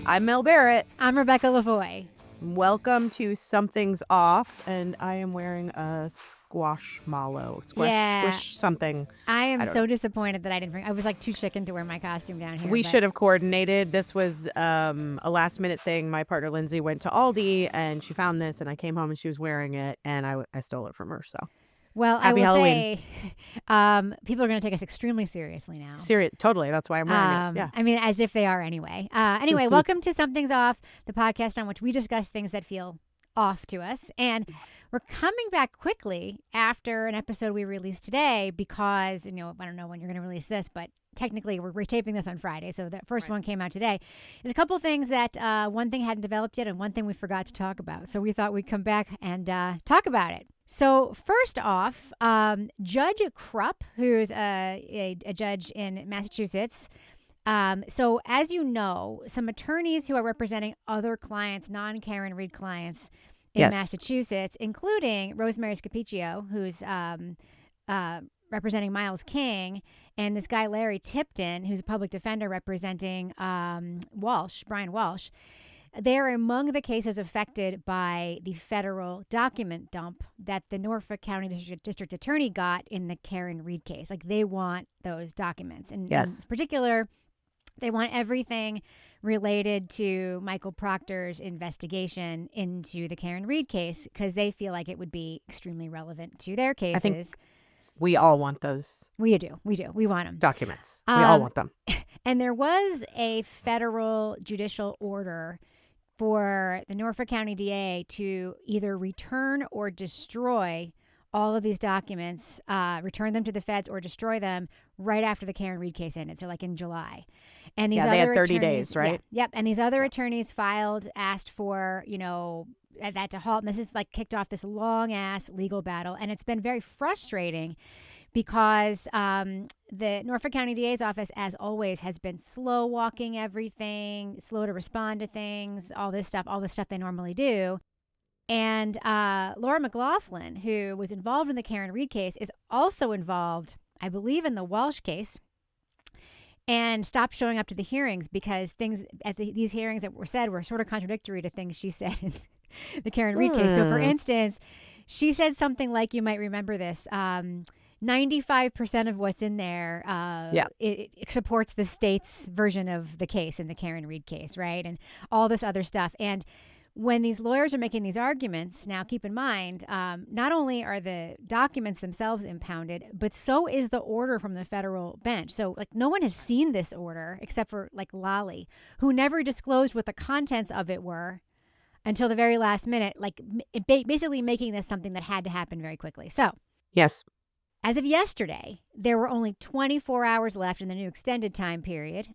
I'm Mel Barrett. I'm Rebecca Lavoie. Welcome to Something's Off, and I am wearing a squish something. I am don't so know. disappointed that I didn't bring. I was like too chicken to wear my costume down here. We but- should have coordinated. This was a last minute thing. My partner Lindsay went to Aldi and she found this, and I came home and she was wearing it, and I stole it from her. So Well, Happy I will Halloween. say, people are going to take us extremely seriously now. Totally. That's why I'm wearing it. Yeah. I mean, as if they are anyway. Anyway, welcome to Something's Off, the podcast on which we discuss things that feel off to us. And we're coming back quickly after an episode we released today because, I don't know when you're going to release this, but technically we're taping this on Friday. So the first one came out today. There's a couple things that one thing hadn't developed yet and one thing we forgot to talk about. So we thought we'd come back and talk about it. So first off, Judge Krupp, who's a judge in Massachusetts. So as you know, some attorneys who are representing other clients, non-Karen Reed clients in Massachusetts, including Rosemary Scapicchio, who's representing Miles King, and this guy Larry Tipton, who's a public defender representing Brian Walsh. They're among the cases affected by the federal document dump that the Norfolk County District Attorney got in the Karen Reed case. Like, they want those documents. And in particular, they want everything related to Michael Proctor's investigation into the Karen Reed case because they feel like it would be extremely relevant to their cases. I think we all want those. We do. We want them. Documents. We all want them. And there was a federal judicial order for the Norfolk County DA to either return or destroy all of these documents, return them to the feds or destroy them right after the Karen Reed case ended. So like in July. And these they other had 30 attorneys, days, right? Yep. And these other attorneys asked for, that to halt. And this is like kicked off this long ass legal battle. And it's been very frustrating because the Norfolk County DA's office, as always, has been slow walking everything, slow to respond to things, all this stuff they normally do. And Laura McLaughlin, who was involved in the Karen Reed case, is also involved, I believe, in the Walsh case, and stopped showing up to the hearings because things at these hearings that were said were sort of contradictory to things she said in the Karen Reed case. So, for instance, she said something like, you might remember this, 95% of what's in there, it supports the state's version of the case in the Karen Reed case, right? And all this other stuff. And when these lawyers are making these arguments, now keep in mind, not only are the documents themselves impounded, but so is the order from the federal bench. So like no one has seen this order except for like Lolly, who never disclosed what the contents of it were until the very last minute, like basically making this something that had to happen very quickly. So yes. As of yesterday, there were only 24 hours left in the new extended time period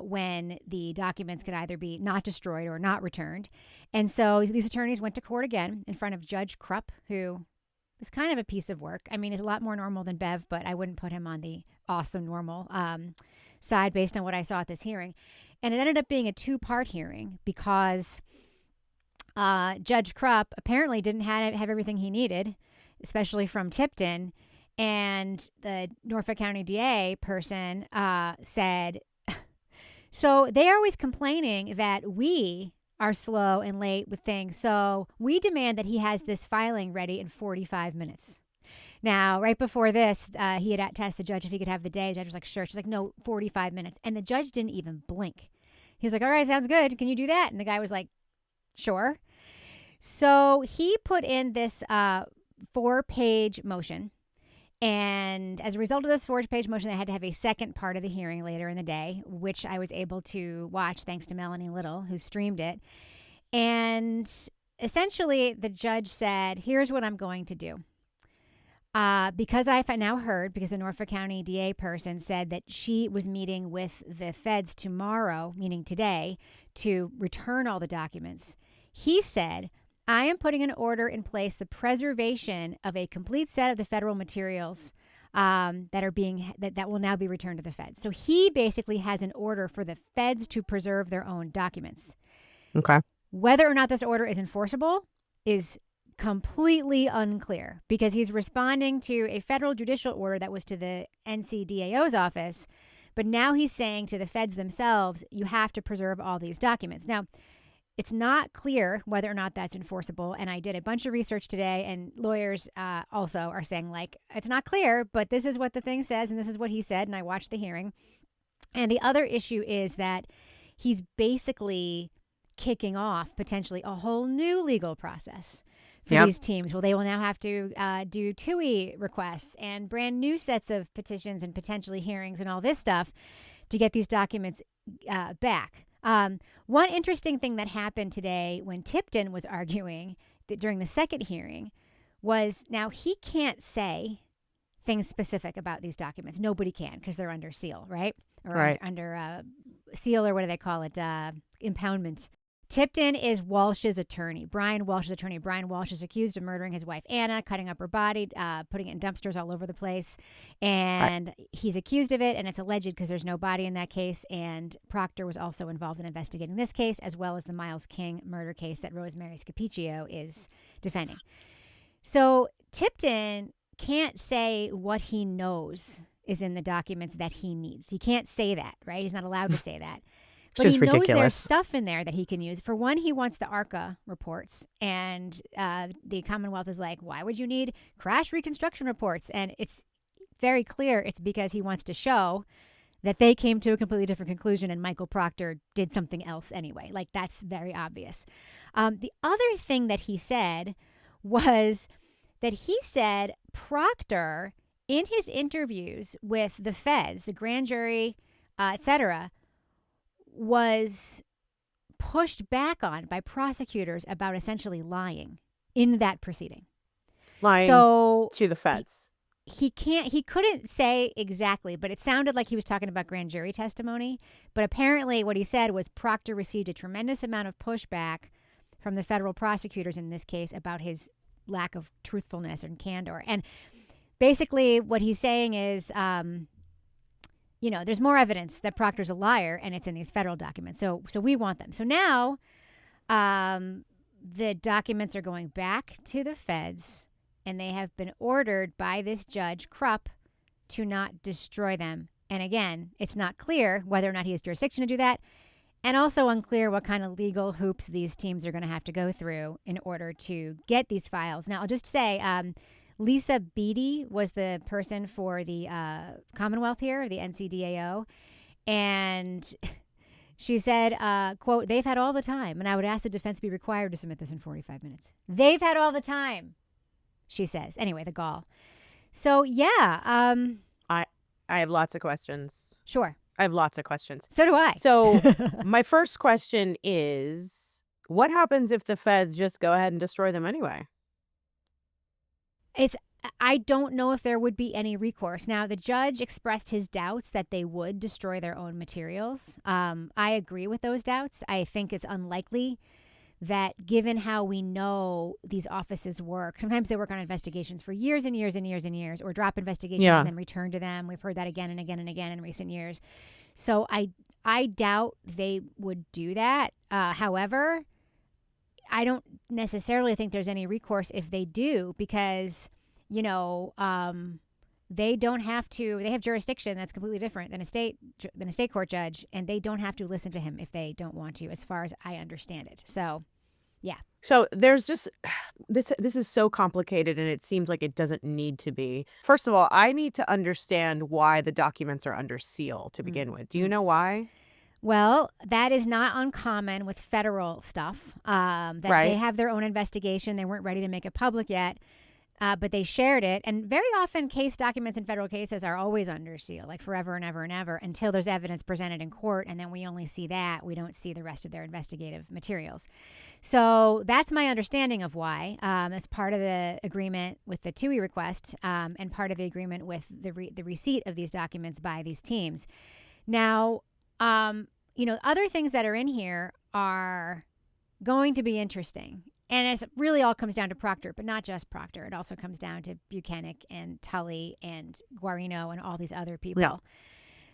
when the documents could either be not destroyed or not returned. And so these attorneys went to court again in front of Judge Krupp, who is kind of a piece of work. I mean, he's a lot more normal than Bev, but I wouldn't put him on the awesome normal side based on what I saw at this hearing. And it ended up being a two-part hearing because Judge Krupp apparently didn't have everything he needed, especially from Tipton. And the Norfolk County DA person said, so they are always complaining that we are slow and late with things. So we demand that he has this filing ready in 45 minutes. Now, right before this, he had asked the judge if he could have the day. The judge was like, sure. She's like, no, 45 minutes. And the judge didn't even blink. He was like, all right, sounds good. Can you do that? And the guy was like, sure. So he put in this 4-page motion. And as a result of this 4-page motion, I had to have a second part of the hearing later in the day, which I was able to watch thanks to Melanie Little, who streamed it. And essentially, the judge said, here's what I'm going to do. Because I've now heard, because the Norfolk County DA person said that she was meeting with the feds tomorrow, meaning today, to return all the documents. He said, I am putting an order in place, the preservation of a complete set of the federal materials that will now be returned to the feds. So he basically has an order for the feds to preserve their own documents. Okay. Whether or not this order is enforceable is completely unclear because he's responding to a federal judicial order that was to the NCDAO's office But now he's saying to the feds themselves, you have to preserve all these documents. Now, it's not clear whether or not that's enforceable. And I did a bunch of research today, and lawyers also are saying, like, it's not clear, but this is what the thing says, and this is what he said. And I watched the hearing. And the other issue is that he's basically kicking off potentially a whole new legal process for these teams. Well, they will now have to do TUI requests and brand new sets of petitions and potentially hearings and all this stuff to get these documents back. One interesting thing that happened today when Tipton was arguing that during the second hearing was now he can't say things specific about these documents. Nobody can because they're under seal, right? Or under seal, or what do they call it? Impoundment. Tipton is Walsh's attorney, Brian Walsh's attorney. Brian Walsh is accused of murdering his wife, Anna, cutting up her body, putting it in dumpsters all over the place. And he's accused of it, and it's alleged because there's no body in that case. And Proctor was also involved in investigating this case, as well as the Miles King murder case that Rosemary Scapicchio is defending. So Tipton can't say what he knows is in the documents that he needs. He can't say that, right? He's not allowed to say that. But he knows there's stuff in there that he can use. For one, he wants the ARCA reports. And the Commonwealth is like, why would you need crash reconstruction reports? And it's very clear it's because he wants to show that they came to a completely different conclusion and Michael Proctor did something else anyway. Like, that's very obvious. The other thing that he said was that he said Proctor, in his interviews with the feds, the grand jury, et cetera, was pushed back on by prosecutors about essentially lying in that proceeding. Lying to the feds. He couldn't say exactly, but it sounded like he was talking about grand jury testimony. But apparently what he said was Proctor received a tremendous amount of pushback from the federal prosecutors in this case about his lack of truthfulness and candor. And basically what he's saying is, there's more evidence that Proctor's a liar, and it's in these federal documents. So we want them. So now the documents are going back to the feds, and they have been ordered by this judge, Krupp, to not destroy them. And again, it's not clear whether or not he has jurisdiction to do that, and also unclear what kind of legal hoops these teams are going to have to go through in order to get these files. Now, I'll just say, Lisa Beatty was the person for the Commonwealth here, the NCDAO, and she said, quote, they've had all the time, and I would ask the defense be required to submit this in 45 minutes. They've had all the time, she says. Anyway, the gall. So, yeah. I have lots of questions. Sure. I have lots of questions. So do I. So my first question is, what happens if the feds just go ahead and destroy them anyway? I don't know if there would be any recourse. Now, the judge expressed his doubts that they would destroy their own materials. I agree with those doubts. I think it's unlikely that, given how we know these offices work, sometimes they work on investigations for years and years and years and years, or drop investigations and then return to them. We've heard that again and again and again in recent years. So I doubt they would do that. However, I don't necessarily think there's any recourse if they do, because, they don't have to. They have jurisdiction that's completely different than a state court judge, and they don't have to listen to him if they don't want to, as far as I understand it. So, yeah. So there's just this is so complicated, and it seems like it doesn't need to be. First of all, I need to understand why the documents are under seal to begin with. Do you know why? Well, that is not uncommon with federal stuff. They have their own investigation. They weren't ready to make it public yet, but they shared it. And very often case documents in federal cases are always under seal, like forever and ever and ever, until there's evidence presented in court. And then we only see that. We don't see the rest of their investigative materials. So that's my understanding of why. That's part of the agreement with the TUI request, and part of the agreement with the receipt of these documents by these teams. Now, other things that are in here are going to be interesting. And it really all comes down to Proctor, but not just Proctor. It also comes down to Buchanan and Tully and Guarino and all these other people. Yeah.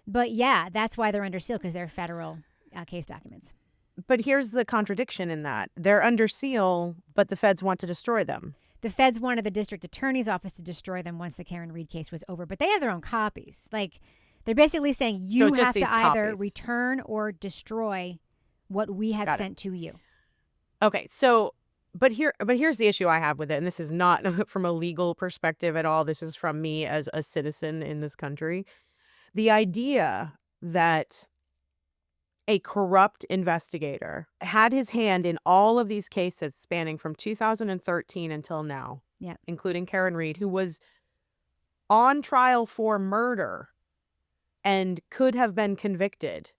But yeah, that's why they're under seal, because they're federal case documents. But here's the contradiction in that. They're under seal, but the feds want to destroy them. The feds wanted the district attorney's office to destroy them once the Karen Reed case was over, but they have their own copies. Like, They're basically saying So you it's just have to these either copies. return or destroy what we have Got it. sent to you. Okay, so but here's the issue I have with it, and this is not from a legal perspective at all. This is from me as a citizen in this country. The idea that a corrupt investigator had his hand in all of these cases spanning from 2013 until now, Yep. including Karen Reed, who was on trial for murder and could have been convicted.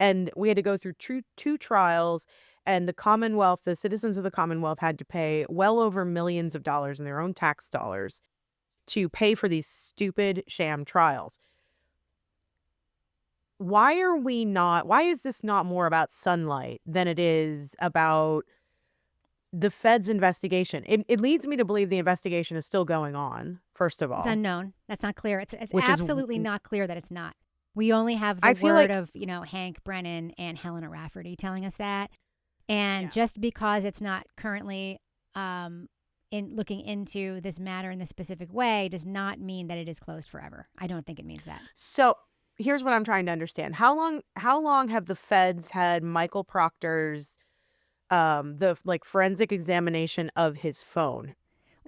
And we had to go through two trials, and the Commonwealth, the citizens of the Commonwealth, had to pay well over millions of dollars in their own tax dollars to pay for these stupid sham trials. Why is this not more about Sunlight than it is about the Fed's investigation? It leads me to believe the investigation is still going on, first of It's all, unknown. That's not clear. It's which is, absolutely not clear that it's not. We only have the I feel word like, of, Hank Brennan and Helena Rafferty telling us that. And yeah. just because it's not currently in looking into this matter in this specific way does not mean that it is closed forever. I don't think it means that. So here's what I'm trying to understand. How long have the feds had Michael Proctor's the like forensic examination of his phone?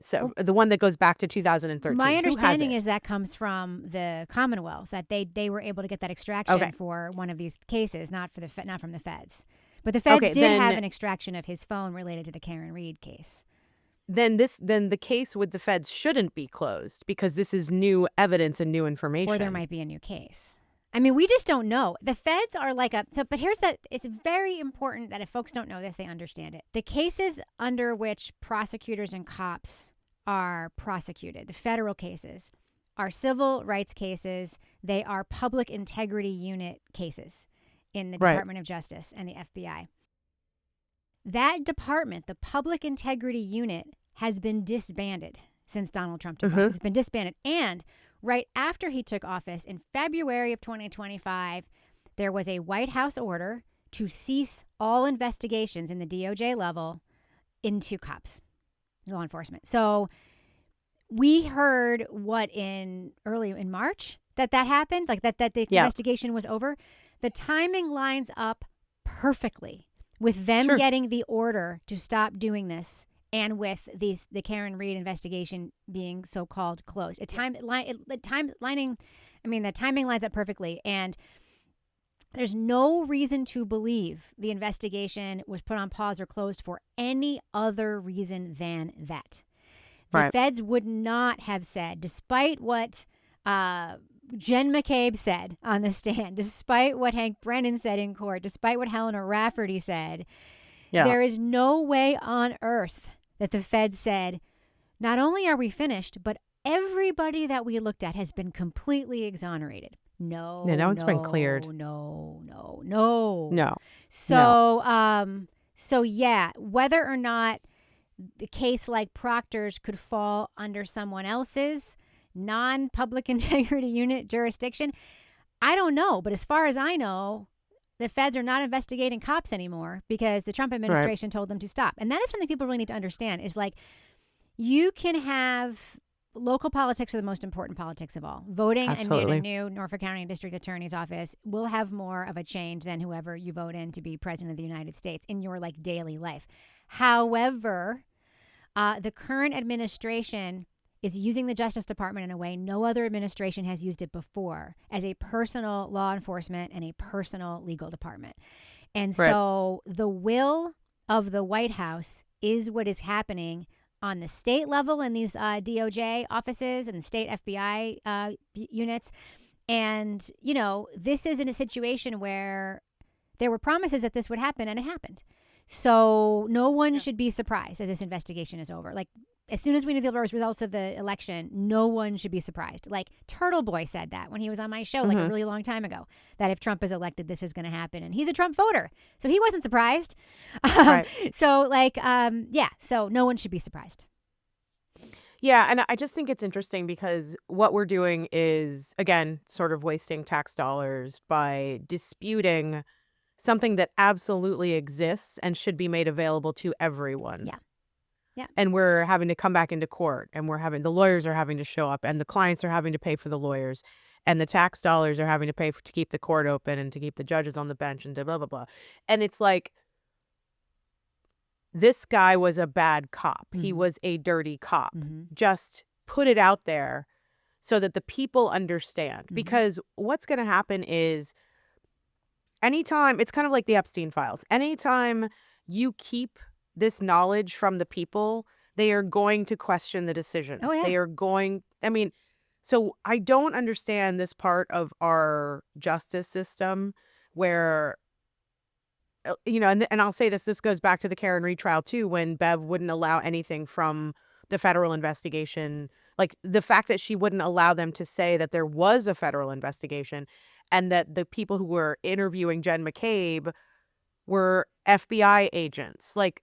So Well, the one that goes back to my 2013. Who has understanding it? is that comes from the Commonwealth, that they were able to get that extraction Okay. for one of these cases, not from the feds. But the feds Okay, did have then an extraction of his phone related to the Karen Reed case. then the case with the feds shouldn't be closed because this is new evidence and new Or there information. might be a new case. I mean, we just don't know. The feds are but it's very important that if folks don't know this, they understand it. The cases under which prosecutors and cops are prosecuted, the federal cases, are civil rights cases. They are public integrity unit cases in the Right. Department of Justice and the FBI. That department, the public integrity unit, has been disbanded since Donald Trump took office. It's been disbanded. And right after he took office in February of 2025, there was a White House order to cease all investigations in the DOJ level into cops, law enforcement. So we heard early in March that happened, like that the Yeah. investigation was over. The timing lines up perfectly with them Sure. getting the order to stop doing this and with the Karen Reed investigation being so-called closed. The timing lines up perfectly, and there's no reason to believe the investigation was put on pause or closed for any other reason than that. The Right. feds would not have said, despite what Jen McCabe said on the stand, despite what Hank Brennan said in court, despite what Helena Rafferty said, Yeah. there is no way on earth that the feds said, not only are we finished, but everybody that we looked at has been completely exonerated. No, Yeah, now it's been cleared. no. No. So yeah, whether or not the case like Proctor's could fall under someone else's non-public integrity unit jurisdiction, I don't know. But as far as I know, the feds are not investigating cops anymore because the Trump administration told them to stop. And that is something people really need to understand is like, you can have local politics are the most important politics of all. Voting in Absolutely. a new Norfolk County District Attorney's office will have more of a change than whoever you vote in to be president of the United States in your like daily life. However, the current administration is using the Justice Department in a way no other administration has used it before, as a personal law enforcement and a personal legal department. And Right. so the will of the White House is what is happening on the state level in these DOJ offices and state FBI units. And, this is in a situation where there were promises that this would happen, and it happened. So no one should be surprised that this investigation is over. Like, as soon as we knew the results of the election, no one should be surprised. Like, Turtle Boy said that when he was on my show, like a really long time ago, that if Trump is elected, this is going to happen. And he's a Trump voter, so he wasn't surprised. Right. So no one should be surprised. Yeah, and I just think it's interesting because what we're doing is, again, sort of wasting tax dollars by disputing something that absolutely exists and should be made available to everyone. Yeah. Yeah. And we're having to come back into court, and the lawyers are having to show up, and the clients are having to pay for the lawyers. and the tax dollars are having to pay to keep the court open and to keep the judges on the bench and blah, blah, blah. And it's like, this guy was a bad cop. He was a dirty cop. Just put it out there so that the people understand. Because what's going to happen is anytime, it's kind of like the Epstein files. Anytime you keep this knowledge from the people, they are going to question the decisions. Oh, yeah. They are going, I mean, so I don't understand this part of our justice system where, and I'll say this goes back to the Karen Reed trial too, when Bev wouldn't allow anything from the federal investigation, like the fact that she wouldn't allow them to say that there was a federal investigation and that the people who were interviewing Jen McCabe were FBI agents. Like,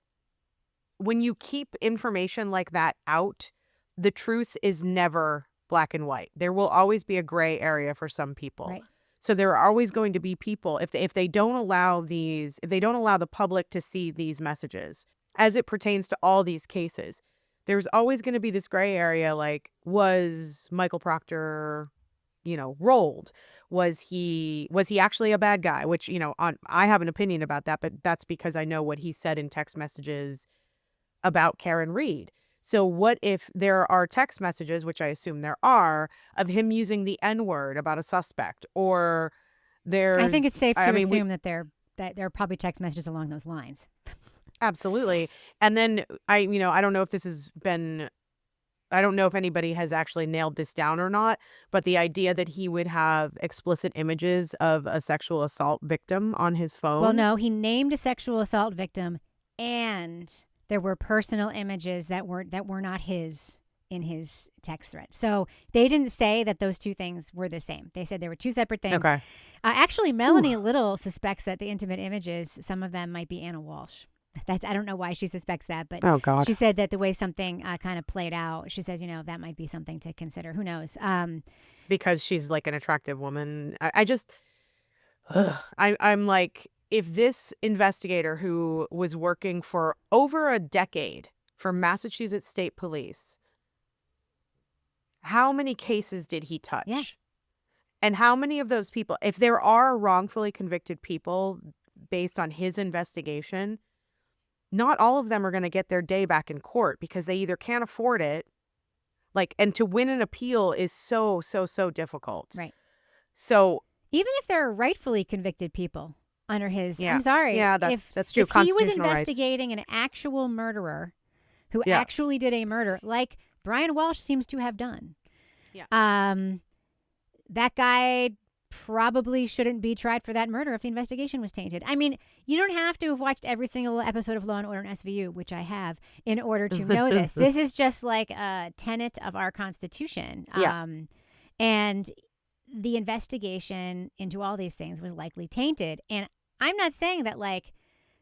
when you keep information like that out, the truth is never black and white. There will always be a gray area for some people. Right. So there are always going to be people, if they don't allow the public to see these messages as it pertains to all these cases, there's always going to be this gray area. Like, was Michael Proctor, rolled? Was he actually a bad guy? Which, I have an opinion about that, but that's because I know what he said in text messages about Karen Reed. So what if there are text messages, which I assume there are, of him using the N-word about a suspect? Or there's, I think it's safe to assume that there are probably text messages along those lines. Absolutely. And then I don't know if this has been, I don't know if anybody has actually nailed this down or not, but the idea that he would have explicit images of a sexual assault victim on his phone. Well, no, he named a sexual assault victim, and there were personal images that were not his in his text thread. So they didn't say that those two things were the same. They said they were two separate things. Okay. Actually, Melanie Little suspects that the intimate images, some of them might be Anna Walsh. I don't know why she suspects that, but oh God, she said that the way something kind of played out, she says, that might be something to consider. Who knows? Because she's like an attractive woman. I'm like, if this investigator who was working for over a decade for Massachusetts State Police, how many cases did he touch? Yeah. And how many of those people, if there are wrongfully convicted people based on his investigation, not all of them are going to get their day back in court because they either can't afford it, and to win an appeal is so, so, so difficult. Right. So even if there are rightfully convicted people under his, yeah. I'm sorry. Yeah, that's true. If he was investigating an actual murderer who actually did a murder, like Brian Walsh seems to have done, that guy probably shouldn't be tried for that murder if the investigation was tainted. I mean, you don't have to have watched every single episode of Law and Order and SVU, which I have, in order to know this. This is just like a tenet of our Constitution. And the investigation into all these things was likely tainted. And I'm not saying that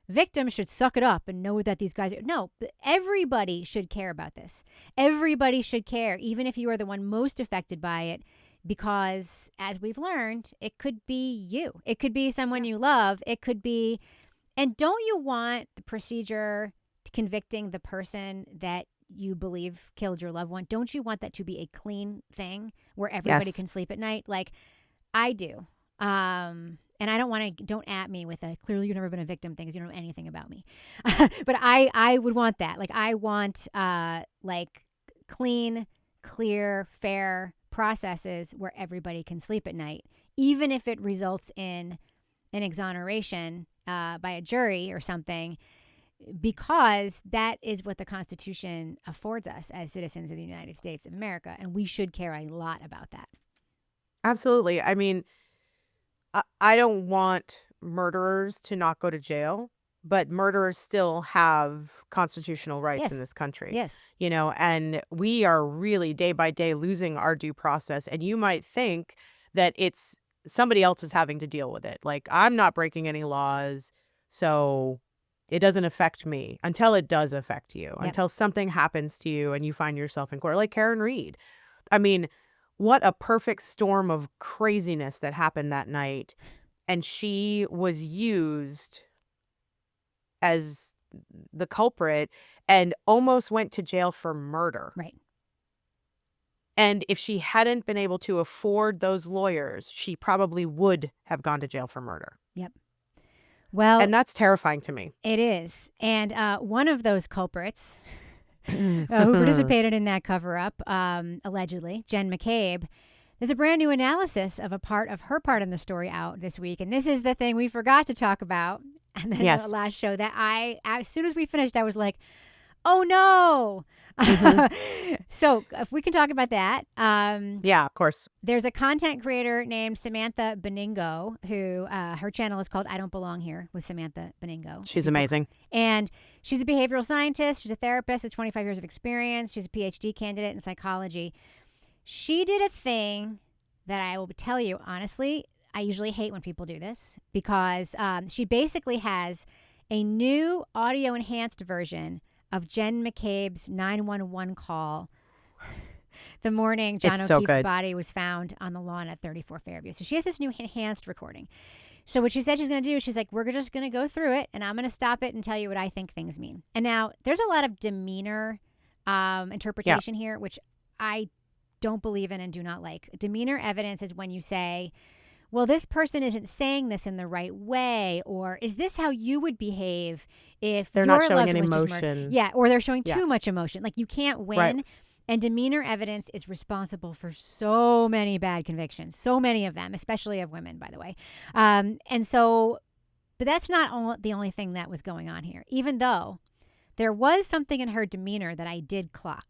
victims should suck it up and know that these guys are. No, everybody should care about this. Everybody should care, even if you are the one most affected by it. Because, as we've learned, it could be you. It could be someone you love. It could be... And don't you want the procedure to convicting the person that you believe killed your loved one? Don't you want that to be a clean thing where everybody can sleep at night? Like, I do. And I don't want to... Don't at me with a clearly you've never been a victim thing because you don't know anything about me. But I would want that. I want, clean, clear, fair processes where everybody can sleep at night, even if it results in an exoneration by a jury or something, because that is what the Constitution affords us as citizens of the United States of America, and we should care a lot about that. Absolutely. I mean, I don't want murderers to not go to jail, but murderers still have constitutional rights in this country. Yes. And we are really day by day losing our due process. And you might think that it's somebody else is having to deal with it. Like, I'm not breaking any laws, so it doesn't affect me, until it does affect you, until something happens to you and you find yourself in court, like Karen Reed. I mean, what a perfect storm of craziness that happened that night. And she was used as the culprit and almost went to jail for murder. Right. And if she hadn't been able to afford those lawyers, she probably would have gone to jail for murder. Yep. Well, And that's terrifying to me. it is. And one of those culprits who participated in that cover-up, allegedly, Jen McCabe, there's a brand new analysis of a part of her part in the story out this week. And this is the thing we forgot to talk about. And then the last show that as soon as we finished, I was like, oh no. So if we can talk about that. Yeah, of course. There's a content creator named Samantha Beningo who her channel is called I Don't Belong Here with Samantha Beningo. She's amazing. And she's a behavioral scientist. She's a therapist with 25 years of experience. She's a PhD candidate in psychology. She did a thing that I will tell you, honestly, I usually hate when people do this because she basically has a new audio enhanced version of Jen McCabe's 911 call the morning John O'Keefe's body was found on the lawn at 34 Fairview. So she has this new enhanced recording. So what she said she's going to do, she's like, we're just going to go through it and I'm going to stop it and tell you what I think things mean. And now there's a lot of demeanor interpretation here, which I don't believe in and do not like. Demeanor evidence is when you say, well, this person isn't saying this in the right way, or is this how you would behave if they're not showing any emotion? Yeah, or they're showing too much emotion. Like you can't win. Right. And demeanor evidence is responsible for so many bad convictions, so many of them, especially of women, by the way. And so, but that's not the only thing that was going on here, even though there was something in her demeanor that I did clock.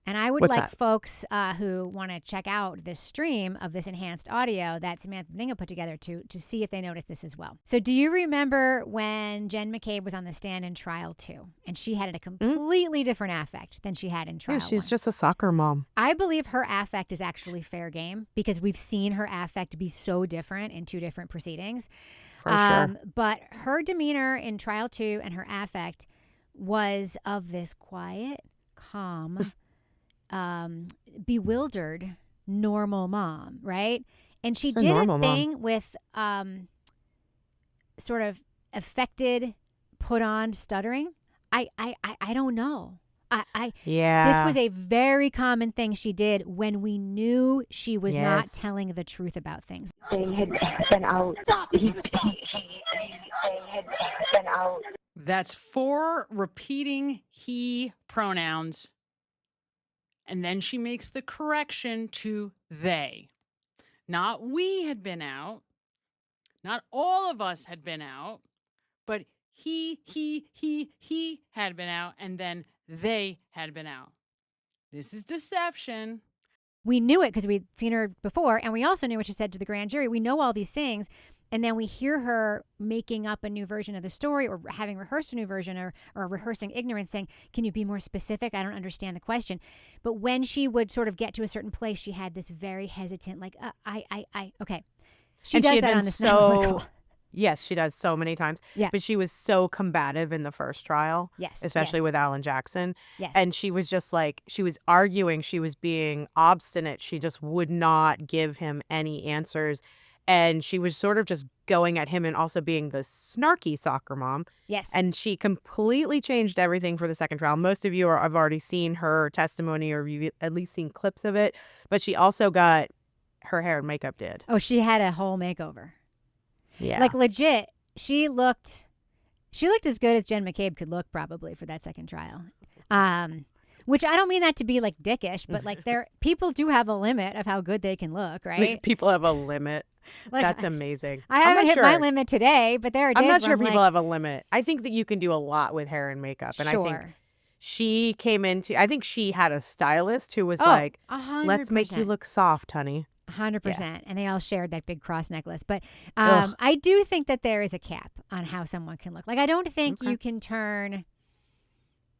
And I would like folks who want to check out this stream of this enhanced audio that Samantha Beningo put together to see if they noticed this as well. So do you remember when Jen McCabe was on the stand in trial 2 and she had a completely different affect than she had in trial 1? She's just a soccer mom. I believe her affect is actually fair game because we've seen her affect be so different in 2 different proceedings. For sure. But her demeanor in trial 2 and her affect was of this quiet, calm, bewildered, normal mom, right? And she did a thing with sort of affected, put on stuttering. I don't know. This was a very common thing she did when we knew she was not telling the truth about things. They had been out. They had been out. That's 4 repeating he pronouns. And then she makes the correction to they. Not we had been out. Not all of us had been out. But he had been out. And then they had been out. This is deception. We knew it because we'd seen her before. And we also knew what she said to the grand jury. We know all these things. And then we hear her making up a new version of the story or having rehearsed a new version or rehearsing ignorance, saying, can you be more specific? I don't understand the question. But when she would sort of get to a certain place, she had this very hesitant, like, okay. She does that on this Yes, she does so many times. Yeah. But she was so combative in the first trial. Yes. Especially with Alan Jackson. Yes. And she was just like, she was arguing. She was being obstinate. She just would not give him any answers. And she was sort of just going at him and also being the snarky soccer mom. Yes. And she completely changed everything for the second trial. Most of you have already seen her testimony or you've at least seen clips of it. But she also got her hair and makeup did. Oh, she had a whole makeover. Yeah. Like legit, she looked as good as Jen McCabe could look probably for that second trial. Which I don't mean that to be like dickish, but like people do have a limit of how good they can look, right? People have a limit. Like, that's amazing. I haven't hit my limit today, but there are days I'm not where sure people have a limit. I think that you can do a lot with hair and makeup. And sure. I think she came into, I think she had a stylist who was like, 100%. Let's make you look soft, honey. 100%. Yeah. And they all shared that big cross necklace. But I do think that there is a cap on how someone can look. Like, I don't think you can turn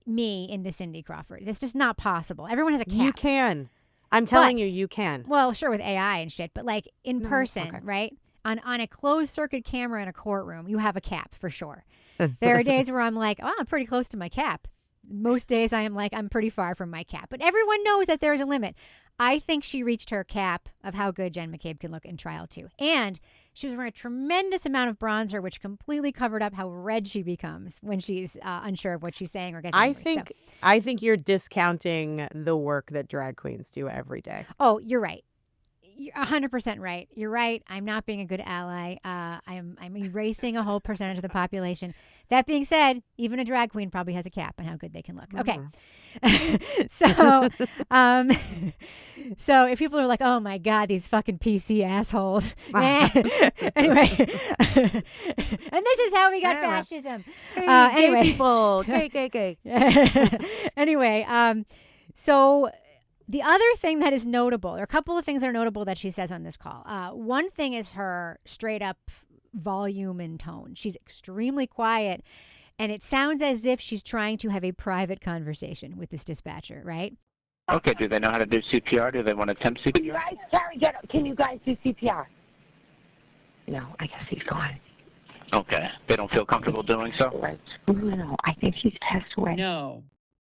me into Cindy Crawford. It's just not possible. Everyone has a cap. You can. I'm telling you can. Well, sure, with AI and shit, but like in person, right? On a closed circuit camera in a courtroom, you have a cap for sure. There are days where I'm like, oh, I'm pretty close to my cap. Most days I am like, I'm pretty far from my cap. But everyone knows that there is a limit. I think she reached her cap of how good Jen McCabe can look in trial too. And she was wearing a tremendous amount of bronzer, which completely covered up how red she becomes when she's unsure of what she's saying or gets angry. I think you're discounting the work that drag queens do every day. Oh, you're right. You're 100% right. You're right. I'm not being a good ally. I'm erasing a whole percentage of the population. That being said, even a drag queen probably has a cap on how good they can look. Okay. So, so if people are like, "Oh my God, these fucking PC assholes," anyway, and this is how we got fascism. Hey, anyway, gay people, gay. Anyway, so. The other thing that is notable, there are a couple of things that are notable that she says on this call. One thing is her straight up volume and tone. She's extremely quiet, and it sounds as if she's trying to have a private conversation with this dispatcher, right? Okay, do they know how to do CPR? Do they want to attempt CPR? Can you guys, Carrie, can you guys do CPR? No, I guess he's gone. Okay, they don't feel comfortable doing so? Right. No, I think he's passed away. No,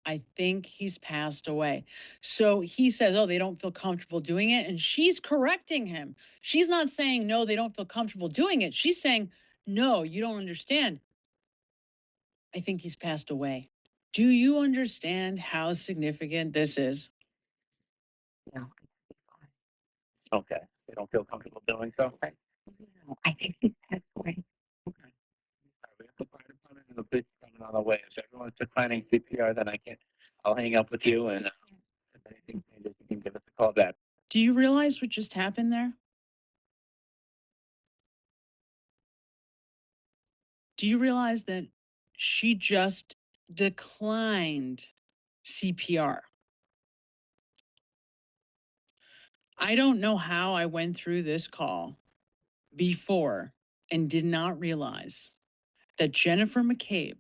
I think he's passed away. So he says, oh, they don't feel comfortable doing it. And she's correcting him. She's not saying, no, they don't feel comfortable doing it. She's saying, no, you don't understand. I think he's passed away. Do you understand how significant this is? No. Okay, they don't feel comfortable doing so? Right. No, I think he's passed away. Okay. We have the fire department and the police department on the way. If everyone's declining CPR, then I'll hang up with you, and if anything changes, you can give us a call back. Do you realize what just happened there? Do you realize that she just declined CPR? I don't know how I went through this call before and did not realize that Jennifer McCabe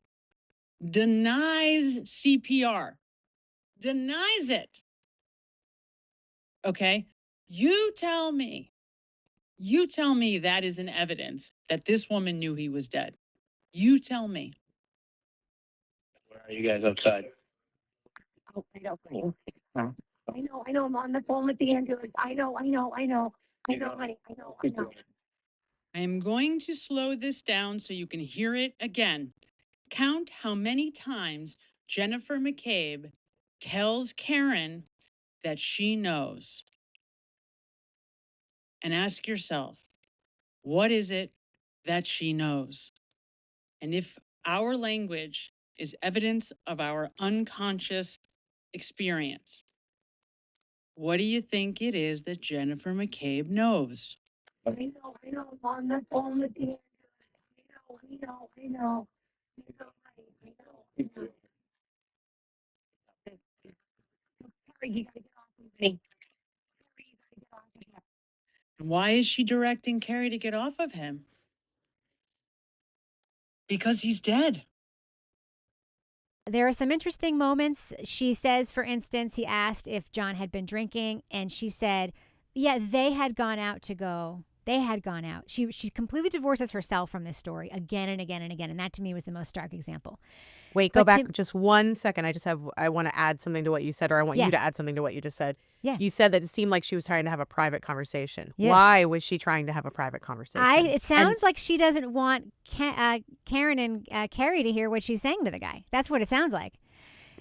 denies CPR, denies it. Okay? You tell me that is an evidence that this woman knew he was dead. You tell me. Where are you guys outside? Oh, I know. I know. I'm on the phone with the ambulance. I know, honey. I know. I am going to slow this down so you can hear it again. Count how many times Jennifer McCabe tells Karen that she knows. And ask yourself, what is it that she knows? And if our language is evidence of our unconscious experience, what do you think it is that Jennifer McCabe knows? I know. I'm on the phone with the ambulance. I know. Sorry, you gotta get off of me. And why is she directing Carrie to get off of him? Because he's dead. There are some interesting moments. She says, for instance, he asked if John had been drinking, and she said, yeah, they had gone out to go. They had gone out. She completely divorces herself from this story again and again and again. And that to me was the most stark example. Wait, go back just 1 second. I want to add something to what you said, or I want you to add something to what you just said. Yeah. You said that it seemed like she was trying to have a private conversation. Yes. Why was she trying to have a private conversation? It sounds like she doesn't want Karen and Carrie to hear what she's saying to the guy. That's what it sounds like.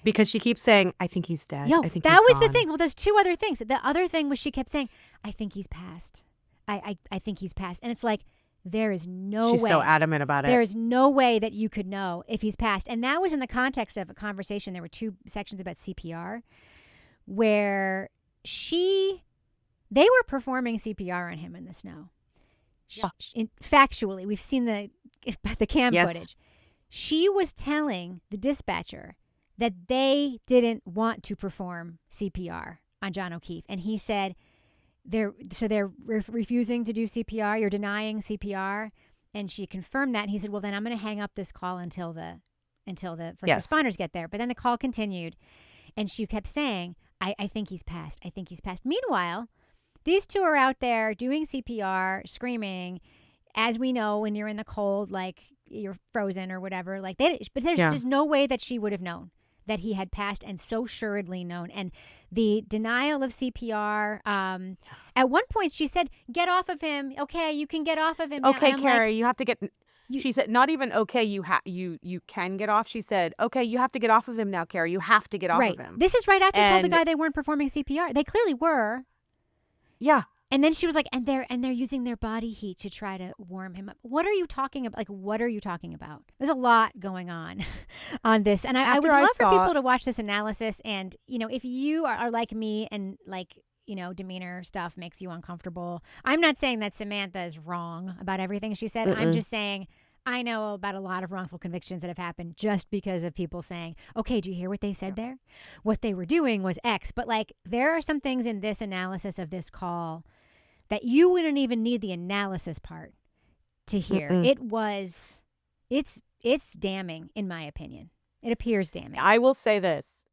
Because she keeps saying, I think he's dead. Yo, I think that he's was the gone." thing. Well, there's two other things. The other thing was she kept saying, I think he's passed. I think he's passed. And it's like, there is no way. She's so adamant about it. There is no way that you could know if he's passed. And that was in the context of a conversation. There were two sections about CPR where they were performing CPR on him in the snow. Yeah. Factually, we've seen the cam Yes. footage. She was telling the dispatcher that they didn't want to perform CPR on John O'Keefe. And he said, they're refusing to do CPR. You're denying CPR. And she confirmed that. And he said, well, then I'm going to hang up this call until the first responders get there. But then the call continued. And she kept saying, I think he's passed. I think he's passed. Meanwhile, these two are out there doing CPR, screaming. As we know, when you're in the cold, like you're frozen or whatever, but there's just no way that she would have known. that he had passed and so assuredly known. And the denial of CPR. At one point, she said, "Get off of him. Okay, you can get off of him." Okay, now. Carrie, you have to get. You- She said, not even okay. You can get off. She said, okay, you have to get off of him now, Carrie. You have to get off of him. This is right after she told the And- guy they weren't performing CPR. They clearly were. Yeah. And then she was like, and they're using their body heat to try to warm him up. What are you talking about? Like, what are you talking about? There's a lot going on this. And I would love for people to watch this analysis. And, if you are like me and like, demeanor stuff makes you uncomfortable. I'm not saying that Samantha is wrong about everything she said. I'm just saying I know about a lot of wrongful convictions that have happened just because of people saying, okay, do you hear what they said there? What they were doing was X. But like, there are some things in this analysis of this call that you wouldn't even need the analysis part to hear. It's damning, in my opinion. It appears damning. I will say this.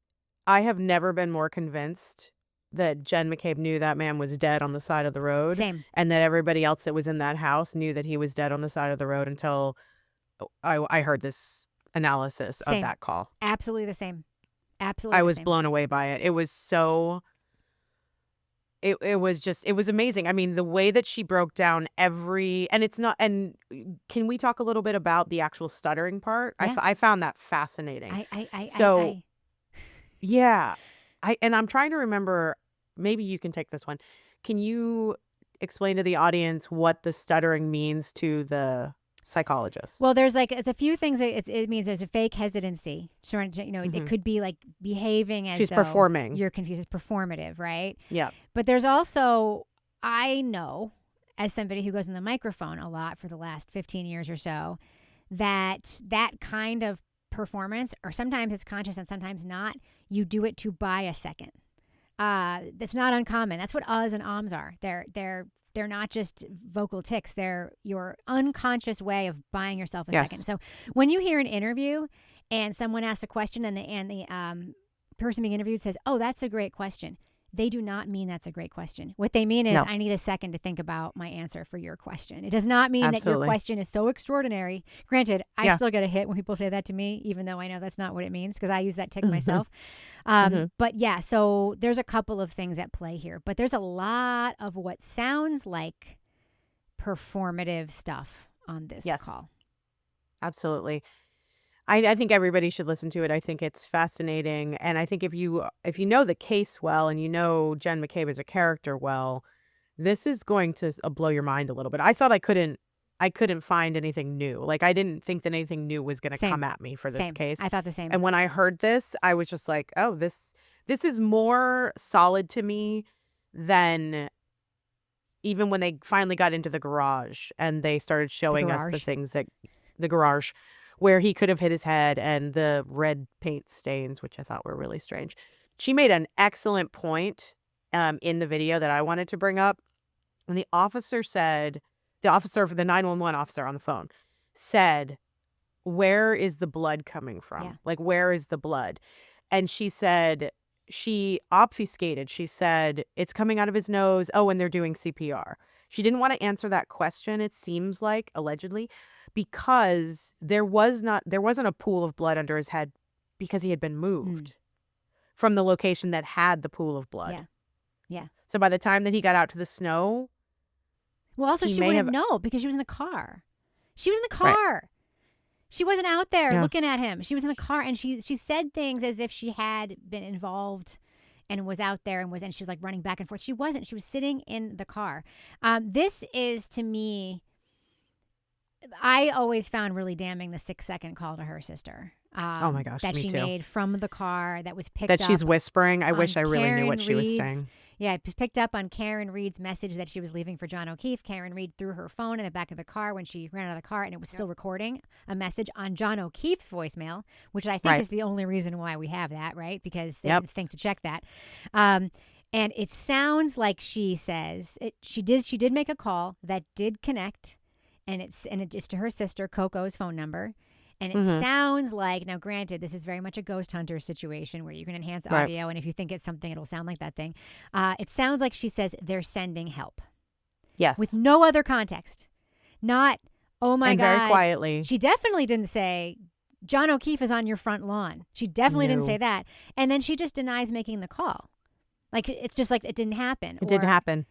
I have never been more convinced that Jen McCabe knew that man was dead on the side of the road. Same. And that everybody else that was in that house knew that he was dead on the side of the road until I heard this analysis of that call. Absolutely the same. Absolutely I was blown away by it. It was so... It was amazing. I mean, the way that she broke down and can we talk a little bit about the actual stuttering part? Yeah. I found that fascinating. And I'm trying to remember, maybe you can take this one. Can you explain to the audience what the stuttering means to the psychologist? Well, it's a few things. It means there's a fake hesitancy. It could be like behaving as she's though performing. You're confused. It's performative, right? Yeah. But there's also, I know, as somebody who goes in the microphone a lot for the last 15 years or so, that kind of performance, or sometimes it's conscious and sometimes not, you do it to buy a second. That's not uncommon. That's what uhs and ums are. They're not just vocal tics. They're your unconscious way of buying yourself a second. So when you hear an interview and someone asks a question and the person being interviewed says, "Oh, that's a great question," they do not mean that's a great question. What they mean is, I need a second to think about my answer for your question. It does not mean that your question is so extraordinary. Granted, I still get a hit when people say that to me, even though I know that's not what it means because I use that tic myself. But yeah, so there's a couple of things at play here. But there's a lot of what sounds like performative stuff on this call. Absolutely. I think everybody should listen to it. I think it's fascinating. And I think if you know the case well and you know Jen McCabe as a character well, this is going to blow your mind a little bit. I thought I couldn't find anything new. Like, I didn't think that anything new was going to come at me for this case. I thought the same. And when I heard this, I was just like, oh, this is more solid to me than even when they finally got into the garage and they started showing us the things that the garage where he could have hit his head and the red paint stains, which I thought were really strange. She made an excellent point in the video that I wanted to bring up. And the 911 officer on the phone said, "Where is the blood coming from? Yeah. Like, where is the blood?" And she said, she obfuscated. She said, "It's coming out of his nose. Oh, and they're doing CPR." She didn't want to answer that question, it seems like, allegedly, because there wasn't a pool of blood under his head because he had been moved from the location that had the pool of blood. Yeah. So by the time that he got out to the snow, well, also she wouldn't know because she was in the car. She was in the car. Right. She wasn't out there looking at him. She was in the car, and she said things as if she had been involved and was out there and she was like running back and forth. She wasn't. She was sitting in the car. This is, to me, I always found really damning the 6-second call to her sister. Oh my gosh, that me she too. made from the car that was picked up. That she's whispering. I wish I really knew what she was Reed's, saying. Yeah, it was picked up on Karen Reed's message that she was leaving for John O'Keefe. Karen Reed threw her phone in the back of the car when she ran out of the car, and it was still recording a message on John O'Keefe's voicemail, which I think is the only reason why we have that, right? Because they didn't think to check that. And it sounds like she says she did make a call that did connect, and it's to her sister Coco's phone number. And it sounds like, now granted, this is very much a ghost hunter situation where you can enhance audio, and if you think it's something, it'll sound like that thing. It sounds like she says they're sending help. Yes. With no other context. Not, oh my God. Very quietly. She definitely didn't say, John O'Keefe is on your front lawn. She definitely didn't No. say that. And then she just denies making the call. Like, it's just like it didn't happen. It didn't happen.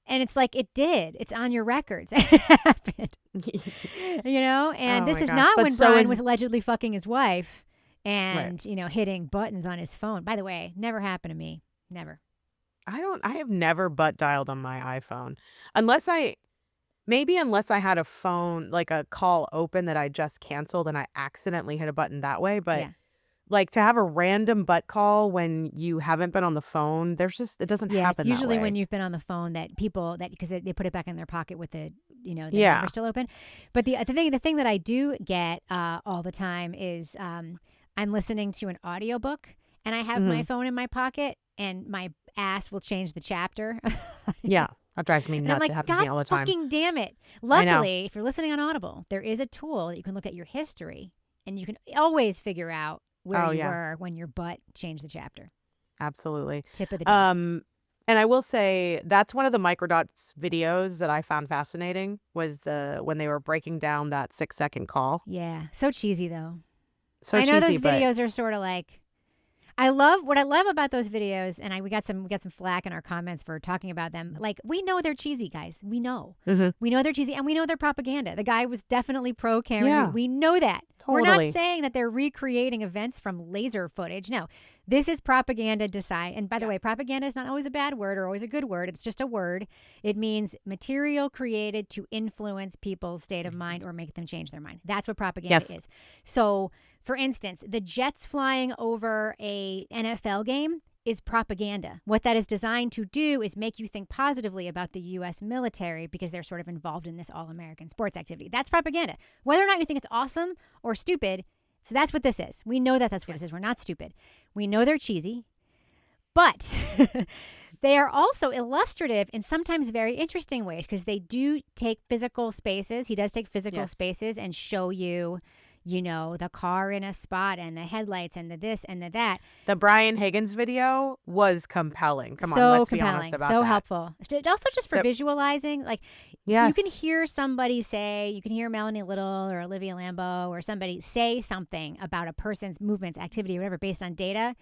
And it's like, it did. It's on your records. It happened. You know? And Oh this my is gosh. not But when so Brian is- was allegedly fucking his wife and, you know, hitting buttons on his phone. By the way, never happened to me. Never. I have never butt dialed on my iPhone. Unless I had a phone, like a call open that I just canceled and I accidentally hit a button that way. But Yeah. like to have a random butt call when you haven't been on the phone, it doesn't Yeah, happen it's usually that way. when you've been on the phone that people because they put it back in their pocket with the the Yeah. number still open. But the thing that I do get all the time is I'm listening to an audiobook and I have my phone in my pocket and my ass will change the chapter. Yeah. That drives me And I'm nuts. like, It happens to me all God the time. fucking damn it. I know. Luckily, if you're listening on Audible, there is a tool that you can look at your history and you can always figure out where Oh, you yeah. were when your butt changed the chapter. Absolutely. Tip of the day. And I will say that's one of the microdots videos that I found fascinating was when they were breaking down that 6-second call. Yeah. So cheesy, though. So I know cheesy, those but videos are sort of like what I love about those videos, and we got some flack in our comments for talking about them. Like, we know they're cheesy, guys. We know. We know they're cheesy, and we know they're propaganda. The guy was definitely pro Karen. Yeah. We know that. We're not Totally. saying that they're recreating events from laser footage. No, this is propaganda. And by the way, propaganda is not always a bad word or always a good word. It's just a word. It means material created to influence people's state of mind or make them change their mind. That's what propaganda Yes. is. So, for instance, the jets flying over a NFL game is propaganda. What that is designed to do is make you think positively about the U.S. military because they're sort of involved in this all-American sports activity. That's propaganda. Whether or not you think it's awesome or stupid, so that's what this is. We know that that's what this is. We're not stupid. We know they're cheesy, but they are also illustrative in sometimes very interesting ways because they do take physical spaces. He does take physical Yes. spaces and show you, you know, the car in a spot and the headlights and the this and the that. The Brian Higgins video was compelling. Come on, So let's be compelling, honest about so that. helpful. Also just for Yep. visualizing, like Yes. you can hear somebody say, you can hear Melanie Little or Olivia Lambeau or somebody say something about a person's movements, activity, or whatever, based on data.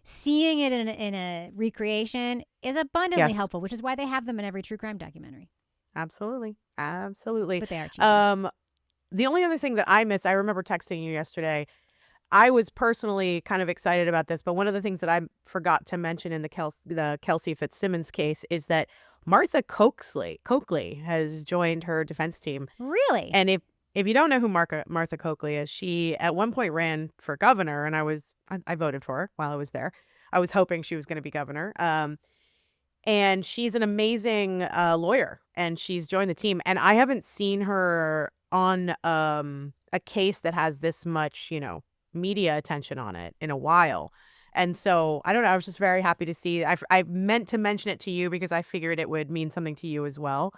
Seeing it in a recreation is abundantly Yes. helpful, which is why they have them in every true crime documentary. Absolutely. Absolutely. But they are cheesy. The only other thing that I missed, I remember texting you yesterday. I was personally kind of excited about this, but one of the things that I forgot to mention in the Kelsey Fitzsimmons case is that Martha Coakley has joined her defense team. Really? And if you don't know who Martha Coakley is, she at one point ran for governor, and I voted for her while I was there. I was hoping she was going to be governor. And she's an amazing lawyer, and she's joined the team. And I haven't seen her on a case that has this much, media attention on it in a while. And so, I don't know, I was just very happy to see. I meant to mention it to you because I figured it would mean something to you as well.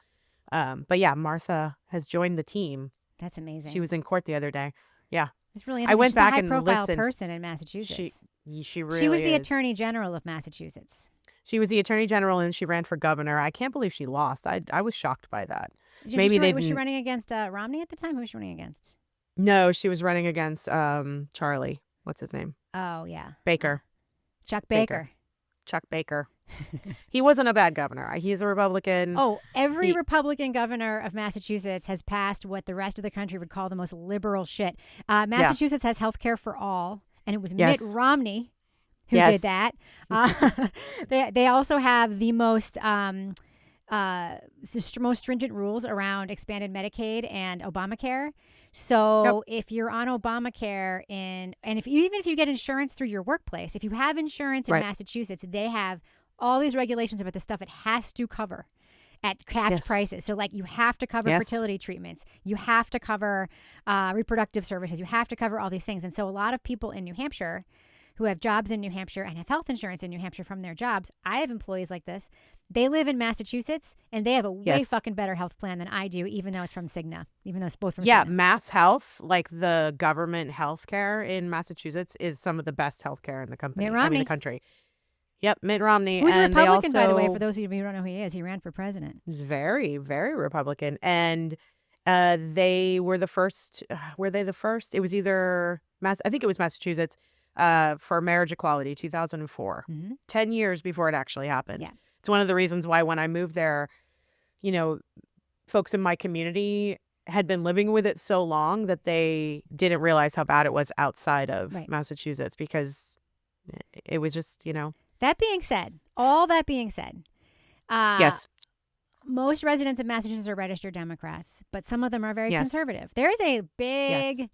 But yeah, Martha has joined the team. That's amazing. She was in court the other day. Yeah. It's really I interesting. went She's back a and high-profile listened. person in Massachusetts. She really She was the is. Attorney General of Massachusetts. She was the attorney general and she ran for governor. I can't believe she lost. I was shocked by that. Was Maybe they was she didn't- running against Romney at the time? Who was she running against? No, she was running against Charlie. What's his name? Oh, yeah. Baker. Chuck Baker. Baker. Chuck Baker. He wasn't a bad governor. He's a Republican. Oh, every He- Republican governor of Massachusetts has passed what the rest of the country would call the most liberal shit. Massachusetts has health care for all, and it was Yes. Mitt Romney who Yes. did that. They also have the most most stringent rules around expanded Medicaid and Obamacare. So if you're on Obamacare and even if you get insurance through your workplace, if you have insurance in Right. Massachusetts, they have all these regulations about the stuff it has to cover at capped Yes. prices. So like you have to cover Yes. fertility treatments, you have to cover reproductive services, you have to cover all these things. And so a lot of people in New Hampshire who have jobs in New Hampshire and have health insurance in New Hampshire from their jobs, I have employees like this. They live in Massachusetts and they have a way Yes. fucking better health plan than I do, even though it's from Cigna, even though it's both from Yeah, Cigna. Mass Health, like the government health care in Massachusetts, is some of the best health care in the company. Mitt I mean, Romney. the country. Yep, Mitt Romney. Who's a and they Republican, by the way, also- for those of you who don't know who he is. He ran for president. Very, very Republican. And They were the first. Were they the first? It was either I think it was Massachusetts for marriage equality, 2004. 10 years before it actually happened. Yeah. It's one of the reasons why when I moved there, folks in my community had been living with it so long that they didn't realize how bad it was outside of Massachusetts, because it was just, That being said, all that being said, yes. Most residents of Massachusetts are registered Democrats, but some of them are very Yes. conservative. There is a big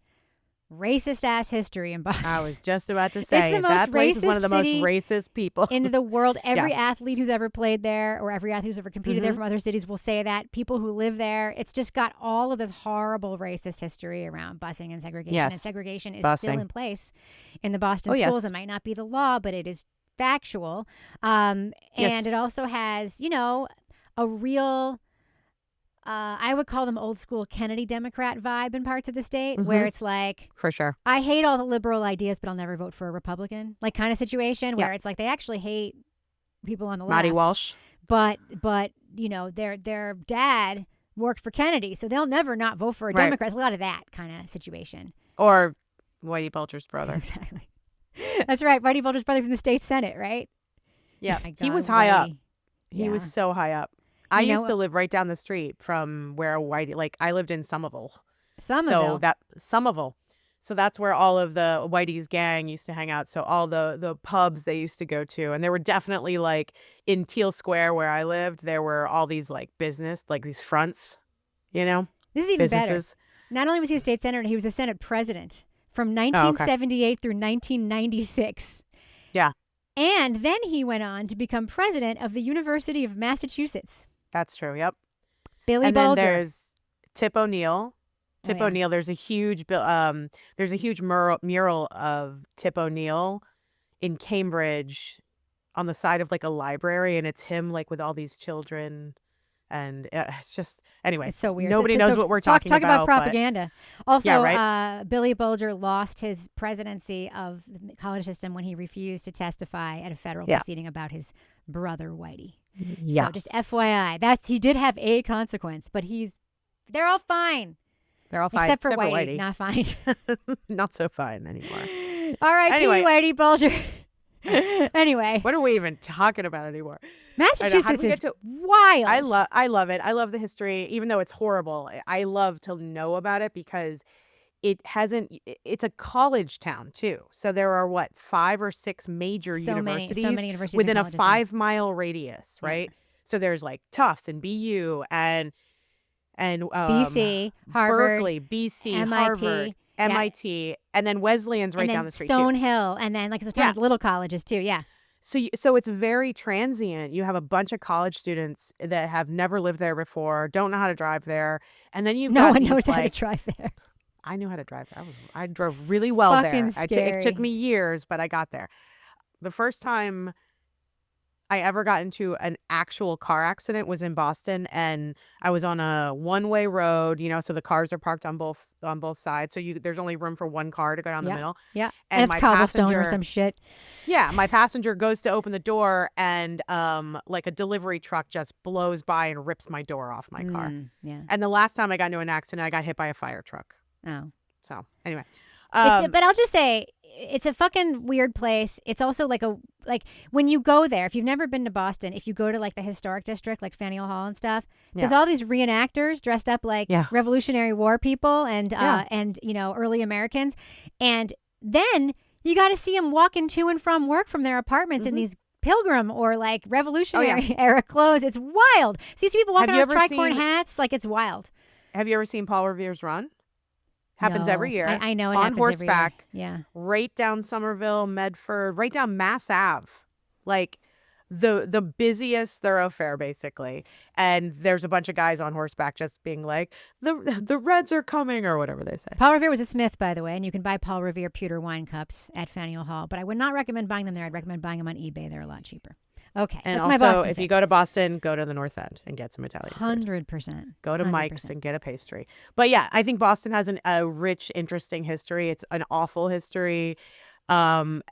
racist ass history in Boston. I was just about to say, the most that place is one of the most racist city racist people in the world. Every athlete who's ever played there, or every athlete who's ever competed there from other cities, will say that. People who live there, it's just got all of this horrible racist history around busing and segregation. Yes. And segregation is Busing. still in place in the Boston Oh, schools. yes. It might not be the law, but it is factual. And it also has, a real... I would call them old school Kennedy Democrat vibe in parts of the state, where it's like, for sure. I hate all the liberal ideas, but I'll never vote for a Republican, like kind of situation where it's like they actually hate people on the Maddie left. Walsh. But their dad worked for Kennedy, so they'll never not vote for a Right. Democrat. It's a lot of that kind of situation. Or Whitey Bulger's brother. Exactly. That's right. Whitey Bulger's brother from the state Senate, right? Yeah. My He God, was high up. Whitey. He was Yeah. so high up. I You know used to live right down the street from where Whitey, I lived in Somerville. Somerville. Somerville. So that's where all of the Whitey's gang used to hang out. So all the pubs they used to go to. And there were definitely in Teal Square where I lived, there were all these business, these fronts, This is even businesses. better. Not only was he a state senator, he was a Senate president from 1978 through 1996. Yeah. And then he went on to become president of the University of Massachusetts. That's true. Yep. Billy And Bulger. then there's Tip O'Neill. Tip yeah. O'Neill. There's a huge mural of Tip O'Neill in Cambridge on the side of a library, and it's him with all these children, and it's just anyway. It's so weird. Nobody It's- knows so what we're talk talking about about. but- propaganda. Also, Yeah, right. Billy Bulger lost his presidency of the college system when he refused to testify at a federal proceeding about his brother Whitey. Yeah. So just FYI, he did have a consequence, but they're all fine. They're all fine Except for Whitey, not fine. Not so fine anymore. R.I.P. Anyway. Whitey Bulger. Anyway, What are we even talking about anymore? Massachusetts is wild. I love it. I love the history, even though it's horrible. I love to know about it because it's a college town too. So there are 5 or 6 major universities, so many universities within and a colleges, 5-mile radius, right? So there's Tufts and BU and BC, Harvard, Berkeley, BC, MIT, Harvard, MIT, and then Wesleyan's right and then down the street Stonehill, and then a ton of little colleges too. Yeah. So it's very transient. You have a bunch of college students that have never lived there before, don't know how to drive there, and then you've No got one these, knows how to drive there. I knew how to drive. I drove really well there. Fucking It took scary. me years, but I got there. The first time I ever got into an actual car accident was in Boston, and I was on a one-way road, so the cars are parked on both sides. So there's only room for one car to go down the middle. Yeah. And it's my cobblestone or passenger- some shit. Yeah, my passenger goes to open the door, and a delivery truck just blows by and rips my door off my car. Yeah. And the last time I got into an accident, I got hit by a fire truck. Oh. So anyway, But I'll just say it's a fucking weird place. It's also when you go there, if you've never been to Boston, if you go to the historic district, like Faneuil Hall and stuff, there's all these reenactors dressed up like Revolutionary War people and early Americans, and then you got to see them walking to and from work from their apartments in these Pilgrim or Revolutionary era clothes. It's wild. So you see people walking Have you around with ever tricorn seen- hats, it's wild. have you ever seen Paul Revere's Run? Happens No. every year. I know it on happens every year. horseback. Yeah. Right down Somerville, Medford, right down Mass Ave, the busiest thoroughfare basically. And there's a bunch of guys on horseback just being like, the Reds are coming, or whatever they say. Paul Revere was a Smith, by the way, and you can buy Paul Revere pewter wine cups at Faneuil Hall. But I would not recommend buying them there. I'd recommend buying them on eBay. They're a lot cheaper. Okay, And that's my also, Boston if you tip. go to Boston, go to the North End and get some Italian food. 100%. Go to 100%. Mike's and get a pastry. But yeah, I think Boston has a rich, interesting history. It's an awful history. And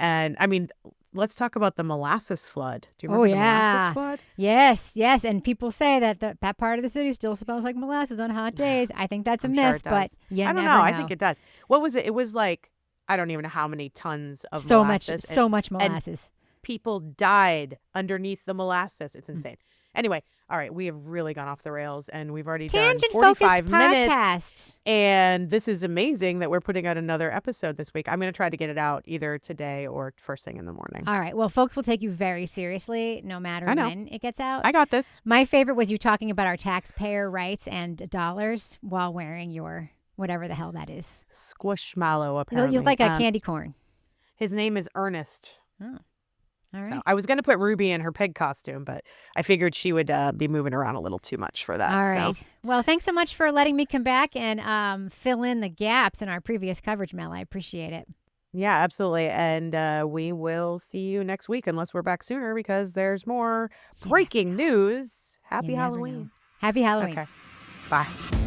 I mean, let's talk about the molasses flood. Do you Oh, remember the yeah. molasses flood? Yes. And people say that that part of the city still smells like molasses on hot days. I think that's a I'm sure myth, it but does. you I don't never know. know. I think it does. What was it? It was like, I don't even know how many tons of so molasses. much molasses. People died underneath the molasses. It's Mm. insane. Anyway, all right, we have really gone off the rails, and we've already done Tangent 45 focused minutes. podcast. And this is amazing that we're putting out another episode this week. I'm going to try to get it out either today or first thing in the morning. All right. Well, folks will take you very seriously no matter I know. when it gets out. I got this. My favorite was you talking about our taxpayer rights and dollars while wearing your whatever the hell that is. Squishmallow, apparently. You look like a candy corn. His name is Ernest. Oh. All right. So I was going to put Ruby in her pig costume, but I figured she would be moving around a little too much for that. All so. right. Well, thanks so much for letting me come back and fill in the gaps in our previous coverage, Mel. I appreciate it. Yeah, absolutely. And we will see you next week unless we're back sooner because there's more breaking news. Happy You never Halloween. know. Happy Halloween. Okay. Bye.